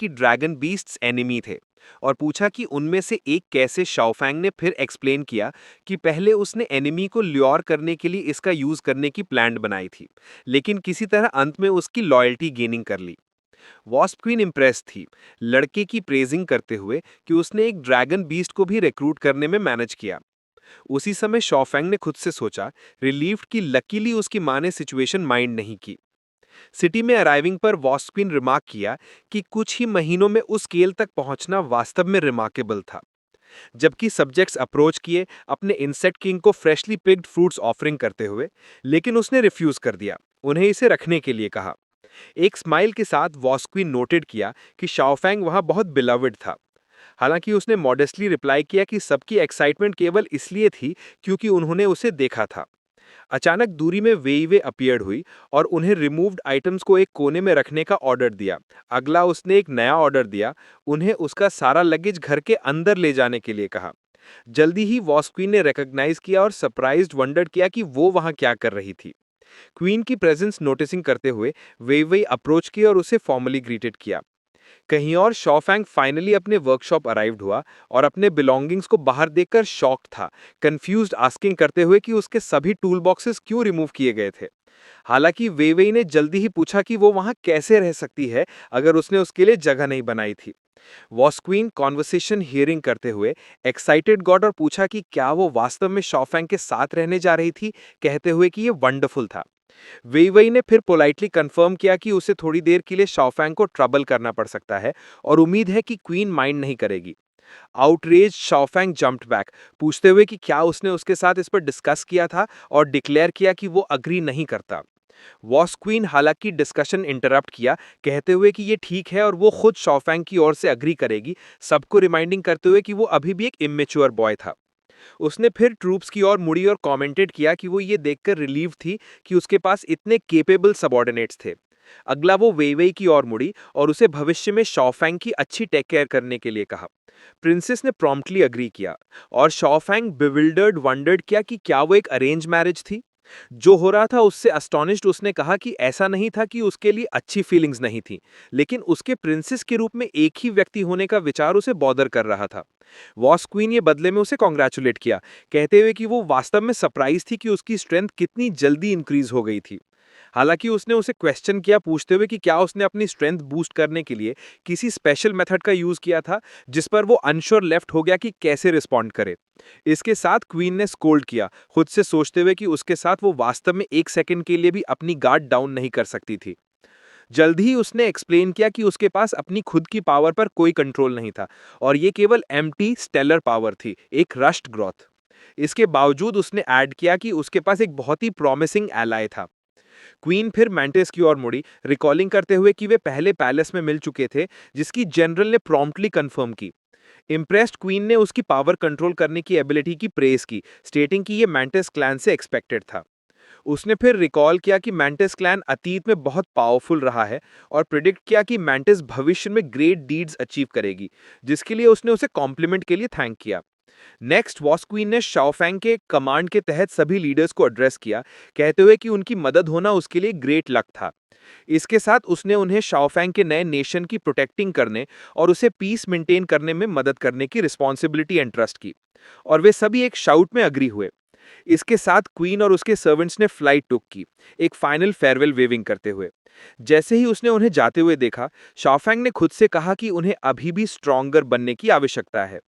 कि dragon beasts enemy थे और पूछा कि उनमें से एक कैसे शाओफैंग ने फिर एक्सप्लेन किया कि पहले उसने एनिमी को ल्योर करने के लिए इसका यूज करने की प्लान बनाई थी, लेकिन किसी तरह अंत में उसकी लॉयल्टी गेनिंग कर ली। वॉस्प क्वीन इम्प्रेस थी, लड़के की प्रेजिंग करते हुए कि उसने एक ड्रैगन बीस्ट को भी रिक्रूट करने में मैनेज किया। उसी समय शाओफैंग ने खुद से सोचा, रिलीव्ड कि लकीली उसकी मां ने सिचुएशन माइंड नहीं की। सिटी में अराइविंग पर वॉस्प क्वीन रिमार्क किया कि कुछ ही महीनों में उस स्केल तक पहुंचना वास्तव में रिमार्केबल था। जबकि सब्जेक्ट्स अप्रोच किए अपने इंसेक्ट किंग को फ्रेशली पिक्ड फ्रूट्स ऑफरिंग करते हुए, लेकिन उसने रिफ्यूज कर दिया, उन्हें इसे रखने के लिए कहा। एक स्माइल के साथ वॉस्प क्वीन नोटेड किया कि शाओफैंग वहां बहुत बिलवड था। हालांकि उसने मॉडेस्टली रिप्लाई किया कि सबकी एक्साइटमेंट केवल इसलिए थी क्योंकि उन्होंने उसे देखा था। अचानक दूरी में वेईवे अपीयर्ड हुई और उन्हें रिमूव्ड आइटम्स को एक कोने में रखने का ऑर्डर दिया। अगला उसने एक नया ऑर्डर दिया, उन्हें उसका सारा लगेज घर के अंदर ले जाने के लिए कहा। जल्दी ही वॉस्प क्वीन ने रिकॉग्नाइज किया और सरप्राइज्ड वंडर किया कि वो वहां क्या कर रही थी। क्वीन की प्रेजेंस नोटिसिंग करते हुए वेईवे अप्रोच किया और उसे फॉर्मली ग्रीटेड किया। कहीं और शाओफैंग फाइनली अपने वर्कशॉप अराइव्ड हुआ और अपने बिलोंगिंग्स को बाहर देखकर शॉक था, कंफ्यूज्ड आस्किंग करते हुए कि उसके सभी टूल बॉक्सेस क्यों रिमूव किए गए थे। हालांकि वेइवेई ने जल्दी ही पूछा कि वो वहां कैसे रह सकती है अगर उसने उसके लिए जगह नहीं बनाई थी। वॉस्क्वीन कॉन्वर्सेशन हियरिंग करते हुए एक्साइटेड गॉड और पूछा कि क्या वो वास्तव में शाओफैंग के साथ रहने जा रही थी, कहते हुए कि ये वंडरफुल था। वेइवेई ने फिर पोलाइटली कंफर्म किया कि उसे थोड़ी देर के लिए शाओफैंग को ट्रबल करना पड़ सकता है और उम्मीद है कि क्वीन माइंड नहीं करेगी। आउटरेज शाओफैंग जंप्ड बैक, पूछते हुए कि क्या उसने उसके साथ इस पर डिस्कस किया था, और डिक्लेयर किया कि वो अग्री नहीं करता। वॉस क्वीन हालांकि डिस्कशन इंटरप्ट किया, कहते हुए कि ये ठीक है और वो खुद शाओफैंग की ओर से अग्री करेगी, सबको रिमाइंडिंग करते हुए कि वो अभी भी एक इमेच्योर बॉय था। उसने फिर ट्रूप्स की ओर मुड़ी और कमेंटेड किया कि वो ये देखकर रिलीव थी कि उसके पास इतने केपेबल सबऑर्डिनेट्स थे। अगला वो वेइवेई की ओर मुड़ी और उसे भविष्य में शाओफैंग की अच्छी टेक केयर करने के लिए कहा। प्रिंसेस ने प्रॉम्प्टली अग्री किया और शाओफैंग बिविल्डर्ड वंडर्ड किया कि क्या वो एक अरेंज मैरिज थी। जो हो रहा था उससे अस्टोनिश्ड उसने कहा कि ऐसा नहीं था कि उसके लिए अच्छी फीलिंग्स नहीं थी, लेकिन उसके प्रिंसेस के रूप में एक ही व्यक्ति होने का विचार उसे बॉदर कर रहा था। वॉस क्वीन ये बदले में उसे कॉन्ग्रेचुलेट किया, कहते हुए कि वो वास्तव में सरप्राइज थी कि उसकी स्ट्रेंथ कितनी जल्दी इंक्रीज हो गई थी। हालांकि उसने उसे क्वेश्चन किया, पूछते हुए कि क्या उसने अपनी स्ट्रेंथ बूस्ट करने के लिए किसी स्पेशल मेथड का यूज किया था, जिस पर वो अनश्योर लेफ्ट हो गया कि कैसे रिस्पॉन्ड करे। इसके साथ क्वीन ने स्कोल्ड किया, खुद से सोचते हुए कि उसके साथ वो वास्तव में एक सेकंड के लिए भी अपनी गार्ड डाउन नहीं कर सकती थी। जल्द ही उसने एक्सप्लेन किया कि उसके पास अपनी खुद की पावर पर कोई कंट्रोल नहीं था और ये केवल एम्प्टी स्टेलर पावर थी, एक रश्ड ग्रोथ। इसके बावजूद उसने ऐड किया कि उसके पास एक बहुत ही प्रॉमिसिंग एलाय था। क्वीन फिर मैंटिस की ओर मुड़ी, रिकॉलिंग करते हुए कि वे पहले पैलेस में मिल चुके थे, जिसकी जनरल ने प्रॉम्प्टली कंफर्म की। इम्प्रेस्ड क्वीन ने उसकी पावर कंट्रोल करने की एबिलिटी की प्रेज की, स्टेटिंग कि ये मैंटिस क्लैन से एक्सपेक्टेड था। उसने फिर रिकॉल किया कि मैंटिस क्लैन अतीत में बहुत पावरफुल रहा है और प्रिडिक्ट किया कि मैंटिस भविष्य में ग्रेट डीड्स अचीव करेगी, जिसके लिए उसने उसे कॉम्प्लीमेंट के लिए थैंक किया। नेक्स्ट वॉस क्वीन ने शाओफैंग के कमांड के तहत सभी लीडर्स को एड्रेस किया, कहते हुए कि उनकी मदद होना उसके लिए ग्रेट लक था। इसके साथ उसने उन्हें शाओफैंग के नए नेशन की प्रोटेक्टिंग करने और उसे पीस मेंटेन करने में मदद करने की रिस्पॉन्सिबिलिटी एंट्रस्ट की, और वे सभी एक शाउट में अग्री हुए। इसके साथ क्वीन और उसके सर्वेंट्स ने फ्लाइट टुक की, एक फाइनल फेयरवेल वेविंग करते हुए। जैसे ही उसने उन्हें जाते हुए देखा, शाओफैंग ने खुद से कहा कि उन्हें अभी भी स्ट्रॉन्गर बनने की आवश्यकता है।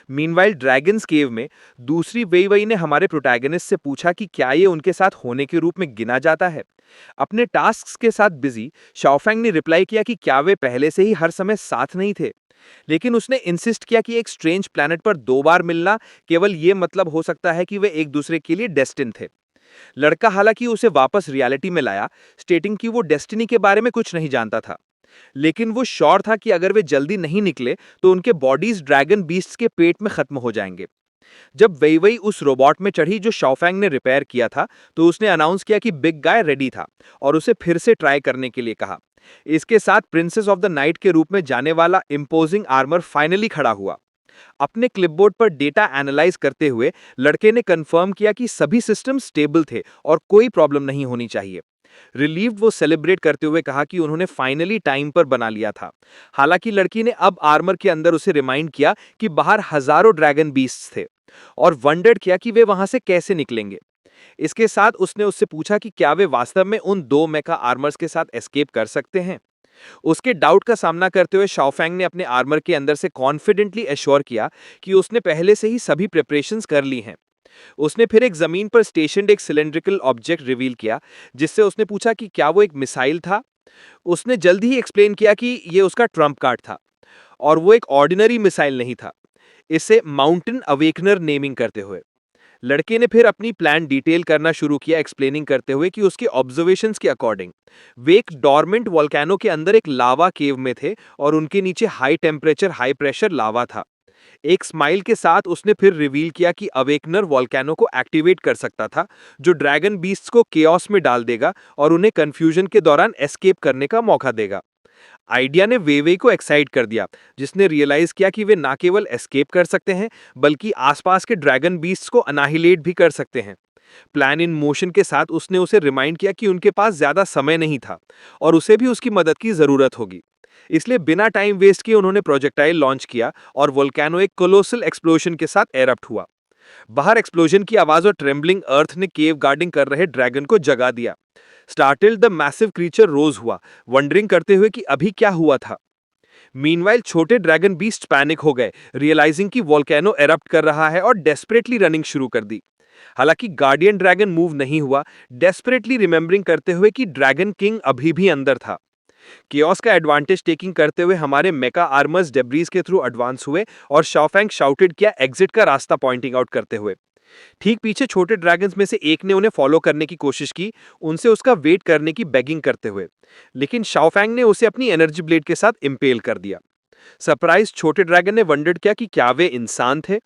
मीनवाइल ड्रैगन्स केव में दूसरी वेइवेई ने हमारे प्रोटैगनिस्ट से पूछा कि क्या ये उनके साथ होने के रूप में गिना जाता है। अपने टास्क्स के साथ बिजी शाओफैंग ने रिप्लाई किया कि क्या वे पहले से ही हर समय साथ नहीं थे, लेकिन उसने इंसिस्ट किया कि एक स्ट्रेंज प्लैनेट पर दो बार मिलना केवल ये मतलब हो सकता है कि वे एक दूसरे के लिए डेस्टिन थे। लड़का हालांकि उसे वापस रियलिटी में लाया, स्टेटिंग कि वो डेस्टिनी के बारे में कुछ नहीं जानता था, लेकिन वो श्योर था कि अगर वे जल्दी नहीं निकले तो उनके बॉडीज ड्रैगन बीस्ट्स के पेट में खत्म हो जाएंगे। जब वेइवेई उस रोबोट में चढ़ी जो शाओफैंग ने रिपेयर किया था, तो उसने अनाउंस किया कि बिग गाय रेडी था और उसे फिर से ट्राई करने के लिए कहा। इसके साथ प्रिंसेस ऑफ द नाइट के रूप में जाने वाला इम्पोजिंग आर्मर फाइनली खड़ा हुआ। अपने क्लिपबोर्ड पर डेटा एनालाइज करते हुए लड़के ने कंफर्म किया कि सभी सिस्टम स्टेबल थे और कोई प्रॉब्लम नहीं होनी चाहिए। रिलीव्ड वो सेलिब्रेट करते हुए कहा कि उन्होंने फाइनली टाइम पर बना लिया था। हालांकि लड़की ने अब आर्मर के अंदर उसे रिमाइंड किया कि बाहर हजारों ड्रैगन बीस्ट्स थे और वंडर्ड किया कि वे वहां से कैसे निकलेंगे। इसके साथ उसने उससे पूछा कि क्या वे वास्तव में उन दो मेका आर्मर्स के साथ एस्केप कर सकते हैं। उसके डाउट का सामना करते हुए शाओफैंग ने अपने आर्मर के अंदर से कॉन्फिडेंटली एश्योर किया कि उसने पहले से ही सभी प्रिपरेशंस कर ली हैं। उसने फिर एक जमीन पर स्टेशनड एक सिलेंड्रिकल ऑब्जेक्ट रिवील किया, जिससे उसने पूछा कि क्या वो एक मिसाइल था। उसने जल्दी ही एक्सप्लेन किया कि ये उसका ट्रम्प कार्ड था और वो एक ऑर्डिनरी मिसाइल नहीं था, इसे माउंटेन अवेकनर नेमिंग करते हुए। लड़के ने फिर अपनी प्लान डिटेल करना शुरू किया, एक्सप्लेनिंग करते हुए कि उसके ऑब्जर्वेशंस के अकॉर्डिंग वे एक डॉर्मेंट वोल्केनो के अंदर एक लावा केव में थे और उनके नीचे हाई टेम्परेचर हाई प्रेशर लावा था। एक स्माइल के साथ उसने फिर रिवील किया कि अवेकनर वोल्केनो को एक्टिवेट कर सकता था, जो ड्रैगन बीस्ट्स को केओस में डाल देगा और उन्हें कंफ्यूजन के दौरान एस्केप करने का मौका देगा। आइडिया ने वेवे को एक्साइट कर दिया, जिसने रियलाइज किया कि वे ना केवल एस्केप कर सकते हैं बल्कि आसपास के ड्रैगन बीस्ट्स को अनाहिलेट भी कर सकते हैं। प्लान इन मोशन के साथ उसने उसे रिमाइंड किया कि उनके पास ज्यादा समय नहीं था और उसे भी उसकी मदद की जरूरत होगी। इसलिए बिना टाइम वेस्ट किए उन्होंने प्रोजेक्टाइल लॉन्च किया और वोल्केनो एक कोलोसल एक्सप्लोजन के साथ एरप्ट हुआ। बाहर एक्सप्लोजन की आवाज और ट्रेम्बलिंग अर्थ ने केव गार्डिंग कर रहे ड्रैगन को जगा दिया। स्टार्टल्ड द मैसिव क्रीचर रोज हुआ, वंडरिंग करते हुए कि अभी क्या हुआ था। मीनवाइल छोटे ड्रैगन बीस्ट पैनिक हो गए, रियलाइजिंग कि वोल्केनो एरप्ट कर रहा है और डेस्परेटली रनिंग शुरू कर दी। हालांकि गार्डियन ड्रैगन मूव नहीं हुआ, डेस्परेटली रिमेंबरिंग करते हुए कि ड्रैगन किंग अभी भी अंदर था। कियोस का एडवांटेज टेकिंग करते हुए हमारे मेका आर्मर्स डेब्रीज के थ्रू एडवांस हुए और शाओफैंग शाउटेड किया एग्जिट का रास्ता पॉइंटिंग आउट करते हुए। ठीक पीछे छोटे ड्रैगन्स में से एक ने उन्हें फॉलो करने की कोशिश की, उनसे उसका वेट करने की बेगिंग करते हुए, लेकिन शाओफैंग ने उसे अपनी एनर्जी ब्लेड के साथ इंपेल कर दिया। सरप्राइज छोटे ड्रैगन ने वंडर्ड किया कि क्या वे इंसान थे।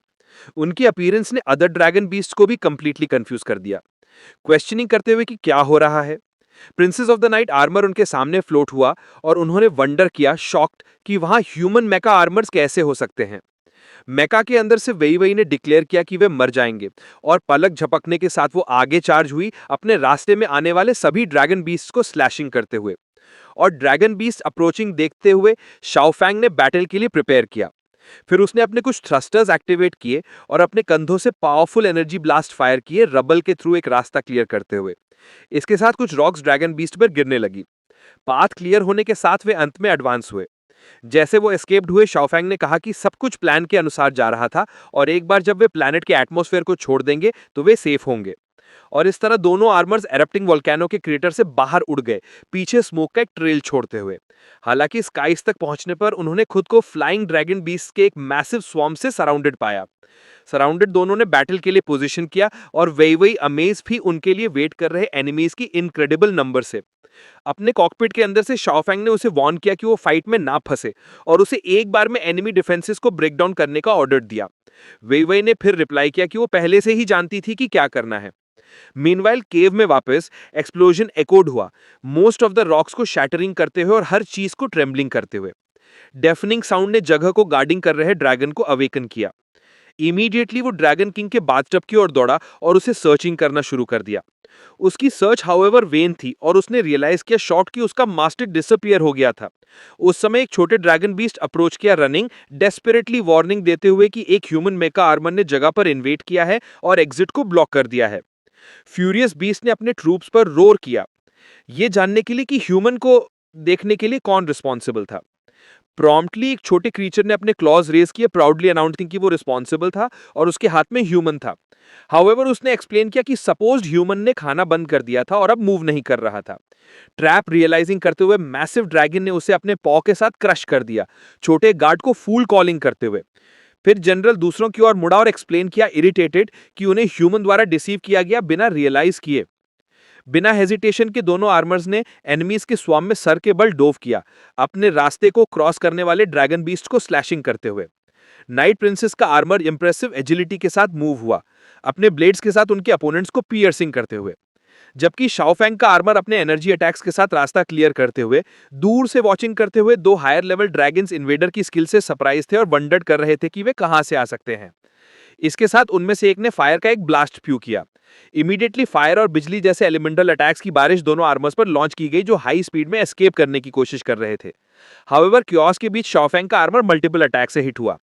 उनकी अपीयरेंस ने अदर ड्रैगन बीस्ट को भी कंप्लीटली कंफ्यूज कर दिया, क्वेश्चनिंग करते हुए कि क्या हो रहा है। Princess of the night armour उनके सामने फ्लोट हुआ और उन्होंने वंडर किया, शॉक्ड, कि वहां ह्यूमन मेका आर्मर्स कैसे हो सकते हैं। मेका के अंदर से वही वही ने डिक्लेयर किया कि वे मर जाएंगे और पलक झपकने के साथ वो आगे चार्ज हुई, अपने रास्ते में आने वाले सभी ड्रैगन बीस्ट को स्लैशिंग करते हुए। और ड्रैगन बीस्ट अप्रोचिंग देखते हुए शाओफैंग ने बैटल के लिए प्रिपेयर किया। फिर उसने अपने कुछ थ्रस्टर्स एक्टिवेट किए और अपने कंधों से पावरफुल एनर्जी ब्लास्ट फायर किए, रबल के थ्रू एक रास्ता क्लियर करते हुए। इसके साथ कुछ रॉक्स ड्रैगन बीस्ट पर गिरने लगी। पाथ क्लियर होने के साथ वे अंत में एडवांस हुए। जैसे वो एस्केप्ड हुए, शाओफैंग ने कहा कि सब कुछ प्लान के अनुसार जा रहा था और एक बार जब वे प्लैनेट के एटमॉस्फेयर को छोड़ देंगे तो वे सेफ होंगे। और इस तरह दोनों आर्मर्स एरप्टिंग वोल्केनो के क्रेटर से बाहर उड़ गए, पीछे स्मोक का एक ट्रेल छोड़ते हुए। हालांकि स्काइस तक पहुंचने पर उन्होंने खुद को फ्लाइंग ड्रैगन बीस्ट के एक मैसिव स्वॉर्म से सराउंडेड पाया। सराउंडेड दोनों ने बैटल के लिए पोजीशन किया और वही वही अमेज भी उनके लिए वेट कर रहे एनिमीज की इनक्रेडिबल नंबर से। अपने कॉकपिट के अंदर से शाओफैंग ने उसे वार्न किया कि वो फाइट में ना फंसे और उसे एक बार में एनिमी डिफेंसेस को ब्रेक डाउन करने का ऑर्डर दिया। वही वही ने फिर रिप्लाई किया कि वो पहले से ही जानती थी कि क्या करना है। मीनवाइल केव में वापस एक्सप्लोजन एकोड हुआ, मोस्ट ऑफ द रॉक्स को शैटरिंग करते हुए और हर चीज को ट्रेम्बलिंग करते हुए। डेफनिंग साउंड ने जगह को गार्डिंग कर रहे ड्रैगन को अवेकन किया। इमीडिएटली वो ड्रैगन किंग के बाथटब की ओर दौड़ा और उसे सर्चिंग करना शुरू कर दिया। उसकी सर्च हाउएवर वेन थी और उसने रियलाइज किया शॉट कि उसका मास्टर डिसअपियर हो गया था। उस समय एक छोटे ड्रैगन बीस्ट अप्रोच किया, रनिंग, डेस्परेटली वार्निंग देते हुए कि एक ह्यूमन मेका आर्मर ने जगह पर इन्वेट किया है और एग्जिट को ब्लॉक कर दिया है। फ्यूरियस बीस्ट ने अपने ट्रूप्स पर रोर किया, ये जानने के लिए कि ह्यूमन को देखने के लिए कौन रिस्पॉन्सिबल था। प्रॉम्प्टली एक छोटे क्रीचर ने अपने क्लॉज रेज किए, प्राउडली अनाउंसिंग कि वो रिस्पॉन्सिबल था और उसके हाथ में ह्यूमन था। हाउएवर उसने एक्सप्लेन किया कि सपोज्ड ह्यूमन ने खाना बंद कर दिया था और अब मूव नहीं कर रहा था। ट्रैप रियलाइजिंग करते हुए मैसिव ड्रैगन ने उसे अपने पॉ के साथ क्रश कर दिया, छोटे गार्ड को फूल कॉलिंग करते हुए। फिर जनरल दूसरों की ओर मुड़ा और एक्सप्लेन किया, इरिटेटेड, कि उन्हें ह्यूमन द्वारा डिसीव किया गया बिना रियलाइज किए। बिना हेजिटेशन के दोनों आर्मर्स ने एनिमीज के स्वाम में सर के बल डोव किया, अपने रास्ते को क्रॉस करने वाले ड्रैगन बीस्ट को स्लैशिंग करते हुए। नाइट प्रिंसेस का आर्मर इंप्रेसिव एजिलिटी के साथ मूव हुआ, अपने ब्लेड्स के साथ उनके अपोनेंट्स को पियर्सिंग करते हुए। जबकि शाओफैंग का आर्मर अपने एनर्जी अटैक्स के साथ रास्ता क्लियर करते हुए, दूर से वॉचिंग करते हुए दो हायर लेवल ड्रैगन्स इन्वेडर की स्किल से सरप्राइज थे और वंडर्ड कर रहे थे कि वे कहां से आ सकते हैं। इसके साथ उनमें से एक ने फायर का एक ब्लास्ट फ्यू किया। इमीडिएटली फायर और बिजली जैसे एलिमेंटल अटैक्स की बारिश दोनों आर्मर्स पर लॉन्च की गई, जो हाई स्पीड में एस्केप करने की कोशिश कर रहे थे। हाउएवर क्योस के बीच शाओफेंग का आर्मर मल्टीपल अटैक से हिट हुआ।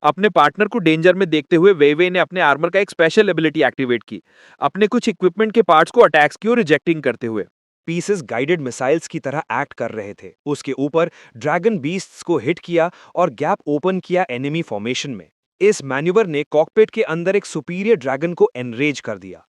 अपने पार्टनर को डेंजर में देखते हुए वेई वेई ने अपने आर्मर का एक स्पेशल एबिलिटी एक्टिवेट की, अपने कुछ इक्विपमेंट के पार्ट्स को अटैक्स की और रिजेक्टिंग करते हुए। पीसेस गाइडेड मिसाइल्स की तरह एक्ट कर रहे थे। उसके ऊपर ड्रैगन बीस्ट्स को हिट किया और गैप ओपन किया एनिमी फॉर्मेशन में। इस मैन्यूवर ने कॉकपिट के अंदर एक सुपीरियर ड्रैगन को एनरेज कर दिया।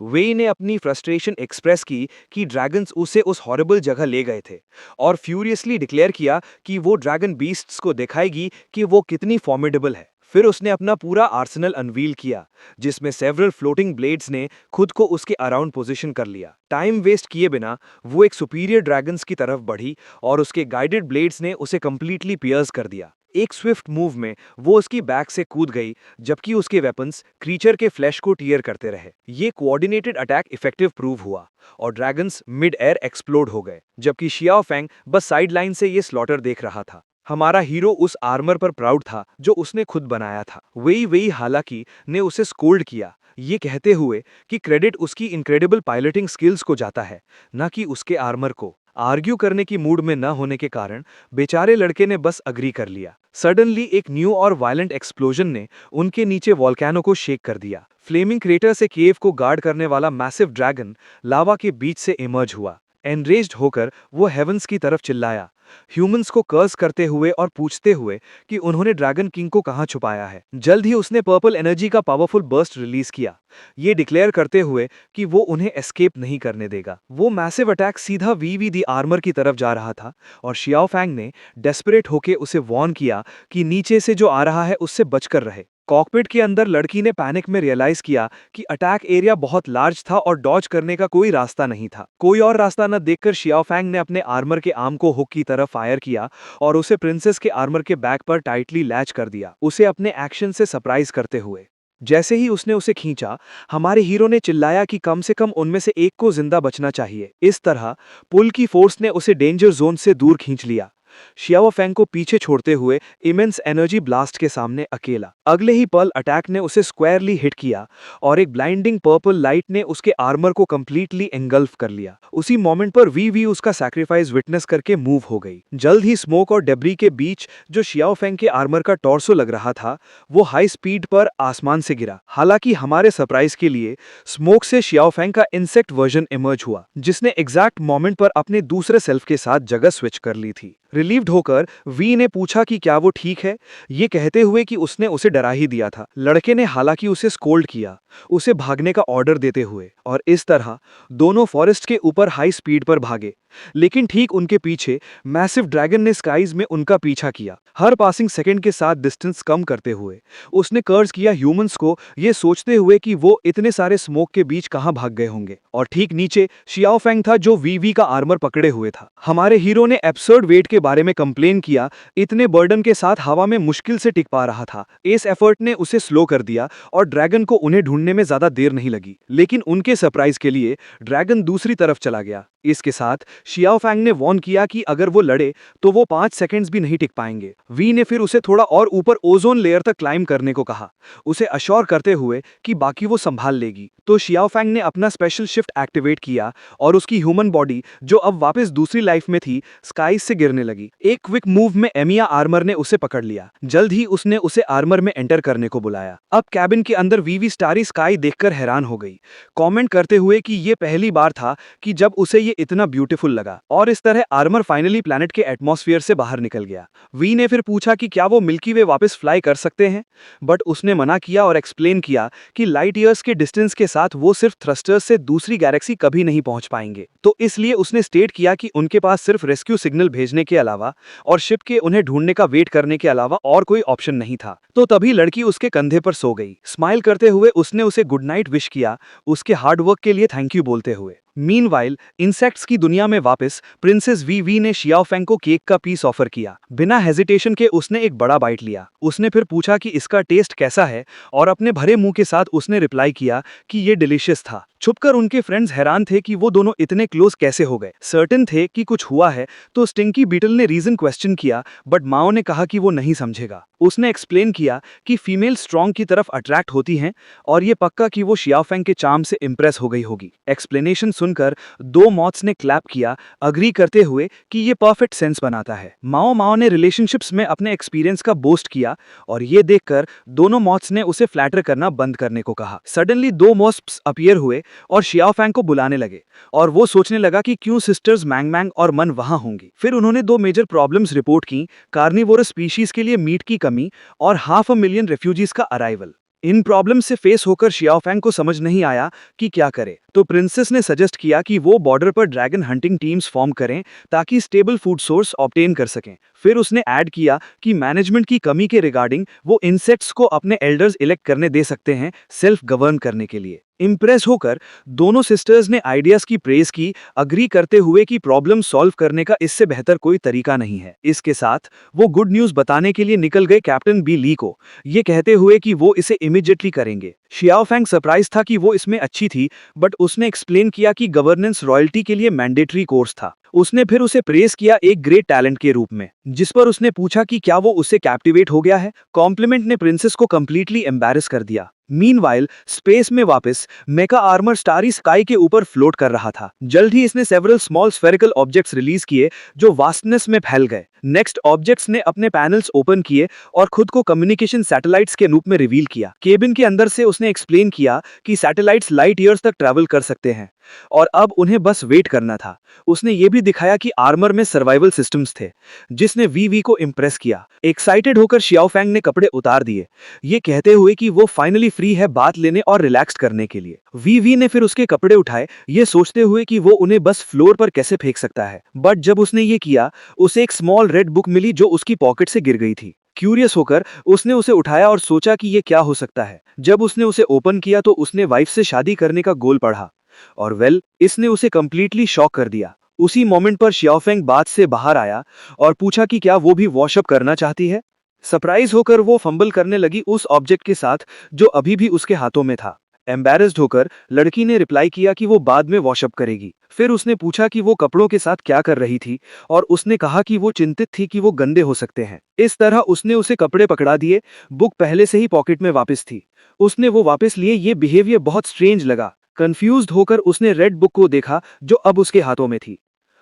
वेई ने अपनी फ्रस्ट्रेशन एक्सप्रेस की कि ड्रैगन्स उसे उस हॉरिबल जगह ले गए थे, और फ्यूरियसली डिक्लेयर किया कि वो ड्रैगन बीस्ट्स को दिखाएगी कि वो कितनी फॉर्मिडेबल है। फिर उसने अपना पूरा आर्सेनल अनवील किया, जिसमें सेवरल फ्लोटिंग ब्लेड्स ने खुद को उसके अराउंड पोजीशन कर लिया। टाइम वेस्ट किए बिना वो एक सुपीरियर ड्रैगन्स की तरफ बढ़ी और उसके गाइडेड ब्लेड्स ने उसे कंप्लीटली पियर्स कर दिया। एक स्विफ्ट मूव में वो उसकी बैक से कूद गई, जबकि उसके वेपन्स क्रीचर के फ्लैश को टीयर करते रहे। ये कोऑर्डिनेटेड अटैक इफेक्टिव प्रूव हुआ और ड्रैगन्स मिड एयर एक्सप्लोड हो गए, जबकि शियाओ फेंग बस साइड लाइन से ये स्लॉटर देख रहा था। हमारा हीरो उस आर्मर पर प्राउड था जो उसने खुद बनाया था। वेई वेई हालांकि ने उसे स्कोल्ड किया, ये कहते हुए कि क्रेडिट उसकी इनक्रेडिबल पायलटिंग स्किल्स को जाता है, न कि उसके आर्मर को। आर्ग्यू करने की मूड में न होने के कारण बेचारे लड़के ने बस अग्री कर लिया। सडनली एक न्यू और वायलेंट एक्सप्लोजन ने उनके नीचे वॉल्केनो को शेक कर दिया। फ्लेमिंग क्रेटर से केव को गार्ड करने वाला मैसिव ड्रैगन लावा के बीच से इमर्ज हुआ। एनरेज्ड होकर वो हेवंस की तरफ चिल्लाया, ह्यूमंस को कर्स करते हुए और पूछते हुए कि उन्होंने ड्रैगन किंग को कहां छुपाया है। जल्द ही उसने पर्पल एनर्जी का पावरफुल बर्स्ट रिलीज किया, ये डिक्लेयर करते हुए कि वो उन्हें एस्केप नहीं करने देगा। वो मैसिव अटैक सीधा वीवी दी आर्मर की तरफ जा रहा था और शियाओ फैंग ने डेस्परेट होकर उसे वॉर्न किया कि नीचे से जो आ रहा है उससे बचकर रहे। कॉकपिट के अंदर लड़की ने पैनिक में रियलाइज किया कि अटैक एरिया बहुत लार्ज था और डॉज करने का कोई रास्ता नहीं था। कोई और रास्ता न देखकर शियाओ फैंग ने अपने आर्मर के आर्म को हुक की तरफ फायर किया और उसे प्रिंसेस के आर्मर के बैक पर टाइटली लैच कर दिया, उसे अपने एक्शन से सरप्राइज करते हुए। जैसे ही उसने उसे खींचा, हमारे हीरो ने चिल्लाया कि कम से कम उनमें से एक को जिंदा बचना चाहिए। इस तरह पुल की फोर्स ने उसे डेंजर जोन से दूर खींच लिया, शियाओ फेंग को पीछे छोड़ते हुए इमेंस एनर्जी ब्लास्ट के सामने अकेला। अगले ही पल अटैक ने उसे स्क्वायरली हिट किया और एक ब्लाइंडिंग पर्पल लाइट ने उसके आर्मर को कंप्लीटली एंगल्फ कर लिया। उसी मोमेंट पर वी उसका सैक्रिफाइस विटनेस करके मूव हो गई। जल्द ही स्मोक और डेब्री के बीच जो शियाओ फेंग के आर्मर का टॉर्सो लग रहा था, वो हाई स्पीड पर आसमान से गिरा। हालांकि हमारे सरप्राइज के लिए स्मोक से शियाओ फेंग का इंसेक्ट वर्जन इमर्ज हुआ, जिसने एग्जैक्ट मोमेंट पर अपने दूसरे सेल्फ के साथ जगह स्विच कर ली थी। रिलीव्ड होकर वी ने पूछा कि क्या वो ठीक है, ये कहते हुए कि उसने उसे डरा ही दिया था। लड़के ने हालांकि उसे स्कोल्ड किया, उसे भागने का ऑर्डर देते हुए, और इस तरह दोनों फॉरेस्ट के ऊपर हाई स्पीड पर भागे। लेकिन ठीक उनके पीछे मैसिव ड्रैगन ने स्काइज में उनका पीछा किया, हर पासिंग सेकंड के साथ डिस्टेंस कम करते हुए। उसने कर्ज किया ह्यूमंस को, ये सोचते हुए कि वो इतने सारे स्मोक के बीच कहां भाग गए होंगे। और ठीक नीचे शियाओ फेंग था जो वी का आर्मर पकड़े हुए था। हमारे हीरो ने एब्सर्ड वेट के बारे में कंप्लेन किया, इतने बर्डन के साथ हवा में मुश्किल से टिक पा रहा था। इस एफर्ट ने उसे स्लो कर दिया और ड्रैगन को उन्हें ढूंढने में ज्यादा देर नहीं लगी। लेकिन उनके सरप्राइज के लिए ड्रैगन दूसरी तरफ चला गया। इसके साथ शियाओ फैंग ने वॉर्न किया कि अगर वो लड़े तो वो 5 सेकंड्स भी नहीं टिक पाएंगे। वी ने फिर उसे थोड़ा और ऊपर ओजोन लेयर तक क्लाइम करने को कहा, उसे अश्योर करते हुए कि बाकी वो संभाल लेगी। तो शियाओ फैंग ने अपना स्पेशल शिफ्ट एक्टिवेट किया और उसकी ह्यूमन बॉडी, जो अब वापस दूसरी लाइफ में थी, स्काई से गिरने लगी। एक क्विक मूव में एमिया आर्मर ने उसे पकड़ लिया। जल्द ही उसने उसे आर्मर में एंटर करने को बुलाया। अब कैबिन के अंदर वीवी स्टारी स्काई देखकर हैरान हो गई, कमेंट करते हुए कि ये पहली बार था कि जब उसे ये इतना ब्यूटीफुल लगा। और इस तरह आर्मर फाइनली प्लैनेट के एटमॉस्फेयर से बाहर निकल गया। वी ने फिर पूछा कि क्या वो मिल्की वे वापस फ्लाई कर सकते हैं, बट उसने मना किया और एक्सप्लेन किया कि लाइट ईयर्स के डिस्टेंस के साथ वो सिर्फ थ्रस्टर्स से दूसरी गैलेक्सी कभी नहीं पहुंच पाएंगे। तो इसलिए उसने स्टेट किया कि उनके पास सिर्फ रेस्क्यू सिग्नल भेजने के अलावा और शिप के उन्हें ढूंढने का वेट करने के अलावा और कोई ऑप्शन नहीं था। तो तभी लड़की उसके कंधे पर सो गई। स्माइल करते हुए उसने उसे गुड नाइट विश किया, उसके हार्ड वर्क के लिए थैंक यू बोलते हुए। मीनवाइल इंसेक्ट्स की दुनिया में वापस प्रिंसेस वी ने शियाओ फेंग को केक का पीस ऑफर किया। बिना हेजिटेशन के उसने एक बड़ा बाइट लिया। उसने फिर पूछा कि इसका टेस्ट कैसा है और अपने भरे मुंह के साथ उसने रिप्लाई किया कि ये डिलीशियस था। छुपकर उनके फ्रेंड्स हैरान थे कि वो दोनों इतने क्लोज कैसे हो गए। सर्टेन थे कि कुछ हुआ है तो स्टिंकी बीटल ने रीजन क्वेश्चन किया, बट माओ ने कहा कि वो नहीं समझेगा। उसने एक्सप्लेन किया कि फीमेल स्ट्रॉन्ग की तरफ अट्रैक्ट होती हैं और ये पक्का कि वो शियाओ फेंग के चार्म से इंप्रेस हो गई होगी। एक्सप्लेनेशन सुनकर दो मॉथ्स ने क्लैप किया, अग्री करते हुए कि ये परफेक्ट सेंस बनाता है। माओ ने रिलेशनशिप्स में अपने एक्सपीरियंस का बोस्ट किया और ये देखकर दोनों मॉथ्स ने उसे फ्लैटर करना बंद करने को कहा। सडनली दो मॉस्प्स अपीयर हुए और शियाओ फेंग को बुलाने लगे और वो सोचने लगा कि क्यों सिस्टर्स मैंग मैंग और मन वहां होंगी। फिर उन्होंने दो मेजर प्रॉब्लम्स रिपोर्ट की, कार्निवोरस स्पीशीज के लिए मीट की कमी और 500,000 रेफ्यूजीज का अराइवल। इन प्रॉब्लम से फेस होकर शियाओ फेंग को समझ नहीं आया कि क्या करे, तो प्रिंसेस ने सजेस्ट किया कि वो बॉर्डर पर ड्रैगन हंटिंग टीम्स फॉर्म करें ताकि स्टेबल फूड सोर्स ऑब्टेन कर सकें। फिर उसने ऐड किया कि मैनेजमेंट की कमी के रिगार्डिंग वो इंसेक्ट्स को अपने एल्डर्स इलेक्ट करने दे सकते हैं सेल्फ गवर्न करने के लिए। इम्प्रेस होकर दोनों सिस्टर्स ने आइडियाज की प्रेज की, अग्री करते हुए कि प्रॉब्लम सॉल्व करने का इससे बेहतर कोई तरीका नहीं है। इसके साथ वो गुड न्यूज बताने के लिए निकल गए कैप्टन बी ली को, ये कहते हुए कि वो इसे इमीडिएटली करेंगे। शियाओ फेंग सरप्राइज था कि वो इसमें अच्छी थी, बट उसने एक्सप्लेन किया कि गवर्नेंस रॉयल्टी के लिए मैंडेटरी कोर्स था। उसने फिर उसे प्रेज किया एक ग्रेट टैलेंट के रूप में, जिस पर उसने पूछा कि क्या वो उससे कैप्टिवेट हो गया है। कॉम्प्लीमेंट ने प्रिंसेस को कंप्लीटली एम्बैरेस कर दिया। मीनवाइल स्पेस में वापस मेका आर्मर स्टारी स्काई के ऊपर फ्लोट कर रहा था। जल्द ही इसने several small spherical objects release किए जो वास्टनेस में फैल गए। नेक्स्ट ऑब्जेक्ट्स ने अपने पैनल्स ओपन किए और खुद को कम्युनिकेशन सैटेलाइट्स के रूप में रिवील किया। केबिन के अंदर से उसने एक्सप्लेन किया कि सैटेलाइट्स लाइट ईयर्स तक ट्रैवल कर सकते हैं और अब उन्हें बस वेट करना था। उसने ये भी दिखाया कि आर्मर में सर्वाइवल सिस्टम्स थे, जिसने वी को इम्प्रेस किया। एक्साइटेड होकर शियाओ फेंग ने कपड़े उतार दिए, ये कहते हुए कि वो फाइनली फ्री है बात लेने और रिलैक्स करने के लिए। वी ने फिर उसके कपड़े उठाए, ये सोचते हुए कि वो उन्हें बस फ्लोर पर कैसे फेंक सकता है। बट जब उसने ये किया, उसे एक स्मॉल रेड बुक मिली जो उसकी पॉकेट से गिर गई थी। क्यूरियस होकर उसने उसे उठाया और सोचा कि ये क्या हो सकता है। जब उसने उसे ओपन किया तो उसने वाइफ से शादी करने का गोल पढ़ा और इसने उसे कंप्लीटली शॉक कर दिया। उसी मोमेंट पर शियाओ फेंग बात से बाहर आया और पूछा कि क्या वो भी वॉशअप करना चाहती है। सरप्राइज होकर वो फंबल करने लगी उस ऑब्जेक्ट के साथ जो अभी भी उसके हाथों में था। एम्बैरेस्ड होकर लड़की ने रिप्लाई किया कि वो बाद में वॉशअप करेगी। फिर उसने पूछा कि वो कपड़ों के साथ क्या कर रही थी और उसने कहा कि वो चिंतित थी कि वो गंदे हो सकते हैं। इस तरह उसने उसे कपड़े पकड़ा दिए। बुक पहले से ही पॉकेट में वापस थी। उसने वो वापस लिए। ये बिहेवियर बहुत स्ट्रेंज लगा। कंफ्यूज्ड होकर उसने रेड बुक को देखा जो अब उसके हाथों में थी।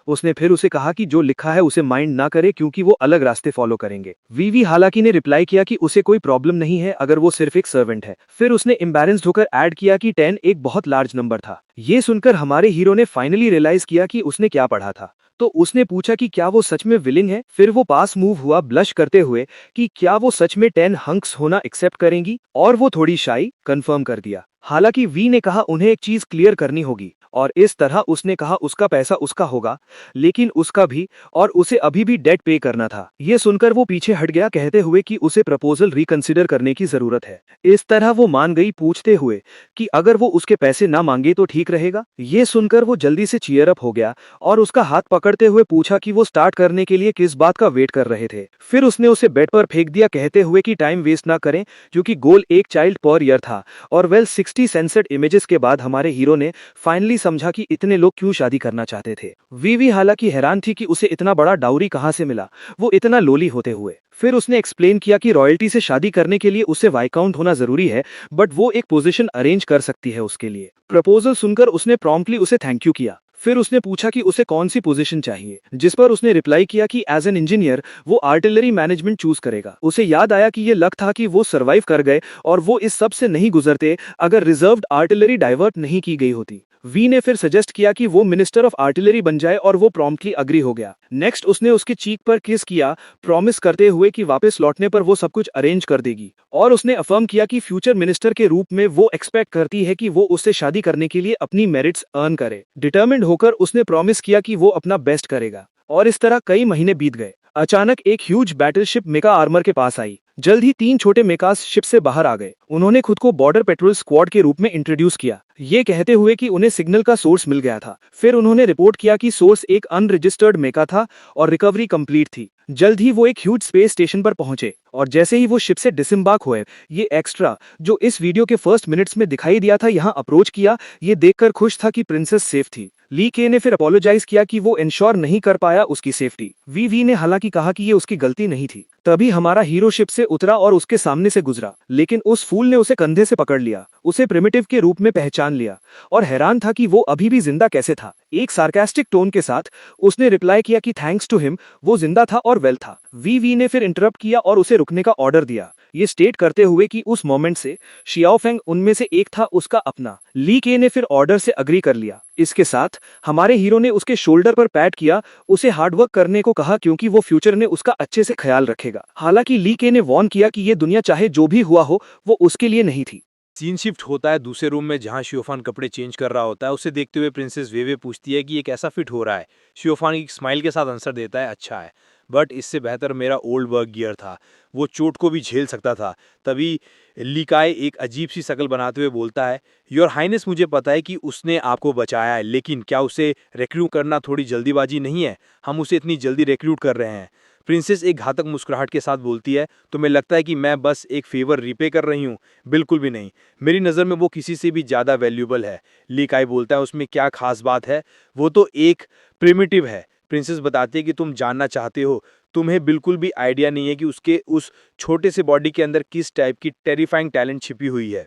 उसने फिर उसे कहा कि जो लिखा है उसे माइंड ना करे क्योंकि वो अलग रास्ते फॉलो करेंगे। वी हालांकि ने रिप्लाई किया कि उसे कोई प्रॉब्लम नहीं है अगर वो सिर्फ एक सर्वेंट है। फिर उसने एम्बैरेस्ड होकर ऐड किया कि 10 एक बहुत लार्ज नंबर था। ये सुनकर हमारे हीरो ने फाइनली रियलाइज किया कि उसने क्या पढ़ा था, तो उसने पूछा कि क्या वो सच में विलिंग है। फिर वो पास मूव हुआ ब्लश करते हुए कि क्या वो सच में 10 हंक्स होना एक्सेप्ट करेंगी, और वो थोड़ी शाई कंफर्म कर दिया। हालांकि वी ने कहा उन्हें एक चीज क्लियर करनी होगी और इस तरह उसने कहा उसका पैसा उसका होगा, लेकिन उसका भी, और उसे अभी भी डेट पे करना था। ये सुनकर वो पीछे हट गया कहते हुए कि उसे प्रपोजल रिकंसिडर करने की जरूरत है। इस तरह वो मान गई पूछते हुए कि अगर वो उसके पैसे ना मांगे तो ठीक रहेगा। ये सुनकर वो जल्दी से चीयर अप हो गया और उसका हाथ पकड़ते हुए पूछा कि वो स्टार्ट करने के लिए किस बात का वेट कर रहे थे। फिर उसने उसे बेड पर फेंक दिया कहते हुए कि टाइम वेस्ट ना करें क्योंकि गोल एक चाइल्ड पर ईयर था। और 60 सेंसर्ड इमेजेस के बाद हमारे हीरो ने फाइनली समझा कि इतने लोग क्यों शादी करना चाहते थे। वी हालांकि हैरान थी कि उसे इतना बड़ा डाउरी कहां से मिला, वो इतना लोली होते हुए। फिर उसने एक्सप्लेन किया कि रॉयल्टी से शादी करने के लिए उसे वाइकाउंट होना जरूरी है, बट वो एक पोजीशन अरेंज कर सकती है उसके लिए। प्रपोजल सुनकर उसने प्रॉम्प्टली उसे थैंक यू किया। फिर उसने पूछा कि उसे कौन सी पोजीशन चाहिए, जिस पर उसने रिप्लाई किया कि एज एन इंजीनियर वो आर्टिलरी मैनेजमेंट चूज करेगा। उसे याद आया कि ये लक था कि वो सरवाइव कर गए और वो इस सब से नहीं गुजरते अगर रिजर्व्ड आर्टिलरी डाइवर्ट नहीं की गई होती। वी ने फिर सजेस्ट किया कि वो मिनिस्टर ऑफ आर्टिलरी बन जाए और वो प्रॉम्प्टली अग्री हो गया। नेक्स्ट उसने उसकी चीक पर किस किया, प्रॉमिस करते हुए कि वापस लौटने पर वो सब कुछ अरेंज कर देगी। और उसने अफर्म किया कि फ्यूचर मिनिस्टर के रूप में वो एक्सपेक्ट करती है कि वो उससे शादी करने के लिए अपनी मेरिट्स अर्न करे। डिटर्मिन्ड होकर उसने प्रॉमिस किया कि वो अपना बेस्ट करेगा। और इस तरह कई महीने बीत गए। अचानक एक ह्यूज बैटलशिप मेका आर्मर के पास आई। जल्द ही 3 छोटे मेकास शिप से बाहर आ गए। उन्होंने खुद को बॉर्डर पेट्रोल स्क्वाड के रूप में इंट्रोड्यूस किया, ये कहते हुए कि उन्हें सिग्नल का सोर्स मिल गया था। फिर उन्होंने रिपोर्ट किया कि सोर्स एक अनरजिस्टर्ड मेका था और रिकवरी कंप्लीट थी। जल्द ही वो एक ह्यूज स्पेस स्टेशन पर पहुंचे और जैसे ही वो शिप से डिसम्बार्क हुए, ये एक्स्ट्रा जो इस वीडियो के फर्स्ट मिनट्स में दिखाई दिया था यहाँ अप्रोच किया। ये देखकर खुश था कि प्रिंसेस सेफ थी। ली के ने फिर अपोलोजाइज किया कि वो इंश्योर नहीं कर पाया उसकी सेफ्टी। वी ने हालांकि कहा कि ये उसकी गलती नहीं थी। तभी हमारा हीरो शिप से उतरा और उसके सामने से गुजरा, लेकिन उस फूल ने उसे कंधे से पकड़ लिया, उसे प्रिमिटिव के रूप में पहचान लिया और हैरान था कि वो अभी भी जिंदा कैसे था। एक सार्कास्टिक टोन के साथ उसने रिप्लाई किया कि थैंक्स टू हिम वो जिंदा था और वेल था। वी ने फिर इंटरप्ट किया और उसे रुकने का ऑर्डर दिया, ये स्टेट करते हुए कि उस मोमेंट से शियाओफेंग उनमें से एक था, उसका अपना। ली के ने फिर ऑर्डर से अग्री कर लिया। इसके साथ हमारे हीरो ने उसके शोल्डर पर पैट किया, उसे हार्डवर्क करने को कहा क्योंकि वो फ्यूचर में उसका अच्छे से ख्याल रखेगा। हालांकि ली के ने वार्न किया कि ये दुनिया चाहे जो भी हुआ हो वो उसके लिए नहीं थी। सीन शिफ्ट होता है दूसरे रूम में जहां शियोफान कपड़े चेंज कर रहा होता है। उसे देखते हुए प्रिंसेस वेवे पूछती है कि ये कैसा फिट हो रहा है। शियोफान एक स्माइल के साथ आंसर देता है, अच्छा है, बट इससे बेहतर मेरा ओल्ड वर्क गियर था, वो चोट को भी झेल सकता था। तभी लीकाई एक अजीब सी शक्ल बनाते हुए बोलता है, योर हाइनेस मुझे पता है कि उसने आपको बचाया है, लेकिन क्या उसे रिक्रूट करना थोड़ी जल्दीबाजी नहीं है? हम उसे इतनी जल्दी रिक्रूट कर रहे हैं। प्रिंसेस एक घातक मुस्कुराहट के साथ बोलती है, तुम्हें लगता है कि मैं बस एक फेवर रीपे कर रही हूँ? बिल्कुल भी नहीं, मेरी नज़र में वो किसी से भी ज़्यादा वैल्यूबल है। लीकाई बोलता है, उसमें क्या खास बात है? वो तो एक प्रिमिटिव है। प्रिंसेस बताती है कि तुम जानना चाहते हो, तुम्हें बिल्कुल भी आइडिया नहीं है कि उसके उस छोटे से बॉडी के अंदर किस टाइप की टेरिफाइंग टैलेंट छिपी हुई है।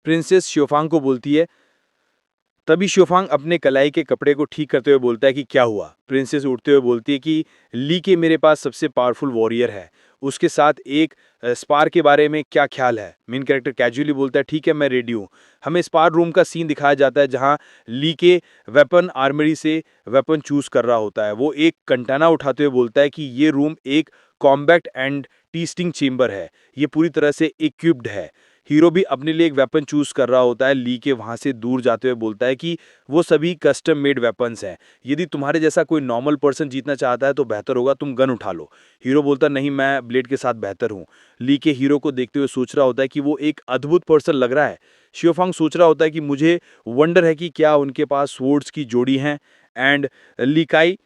प्रिंसेस शियोफांग को बोलती है। तभी शियोफांग अपने कलाई के कपड़े को ठीक करते हुए बोलता है कि क्या हुआ? प्रिंसेस उठते हुए बोलती है कि ली के मेरे पास सबसे पावरफुल वॉरियर है, उसके साथ एक स्पार के बारे में क्या ख्याल है? मेन कैरेक्टर कैजुअली बोलता है, ठीक है मैं रेडी हूँ। हमें स्पार रूम का सीन दिखाया जाता है जहाँ ली के वेपन आर्मरी से वेपन चूज कर रहा होता है। वो एक कंटाना उठाते हुए बोलता है कि ये रूम एक कॉम्बैट एंड टेस्टिंग चेम्बर है, ये पूरी तरह से इक्विप्ड है। हीरो भी अपने लिए एक वेपन चूज कर रहा होता है। ली के वहां से दूर जाते हुए बोलता है कि वो सभी कस्टम मेड वेपन्स हैं, यदि तुम्हारे जैसा कोई नॉर्मल पर्सन जीतना चाहता है तो बेहतर होगा तुम गन उठा लो। हीरो बोलता नहीं, मैं ब्लेड के साथ बेहतर हूँ। ली के हीरो को देखते हुए सोच रहा होता है कि वो एक अद्भुत पर्सन लग रहा है। शियोफांग सोच रहा होता है कि मुझे वंडर है कि क्या उनके पास स्वॉर्ड्स की जोड़ी हैं। एंड लीकाई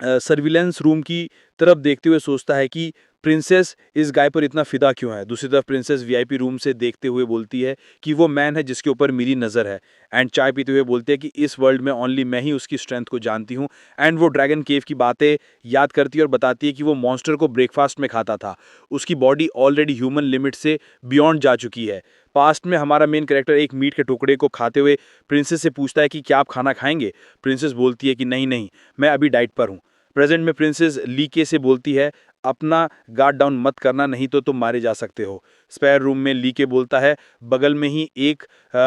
सर्विलेंस रूम की तरफ देखते हुए सोचता है कि प्रिंसेस इस गाय पर इतना फिदा क्यों है। दूसरी तरफ प्रिंसेस वीआईपी रूम से देखते हुए बोलती है कि वो मैन है जिसके ऊपर मेरी नज़र है। एंड चाय पीते हुए बोलते हैं कि इस वर्ल्ड में ओनली मैं ही उसकी स्ट्रेंथ को जानती हूँ। एंड वो ड्रैगन केव की बातें याद करती है और बताती है कि वो मॉन्स्टर को ब्रेकफास्ट में खाता था, उसकी बॉडी ऑलरेडी ह्यूमन लिमिट से बियॉन्ड जा चुकी है। पास्ट में हमारा मेन कैरेक्टर एक मीट के टुकड़े को खाते हुए प्रिंसेस से पूछता है कि क्या आप खाना खाएंगे? प्रिंसेस बोलती है कि नहीं नहीं, मैं अभी डाइट पर हूँ। प्रेजेंट में प्रिंसेस लीके से बोलती है, अपना गार्ड डाउन मत करना, नहीं तो तुम मारे जा सकते हो। स्पेयर रूम में लीके बोलता है, बगल में ही एक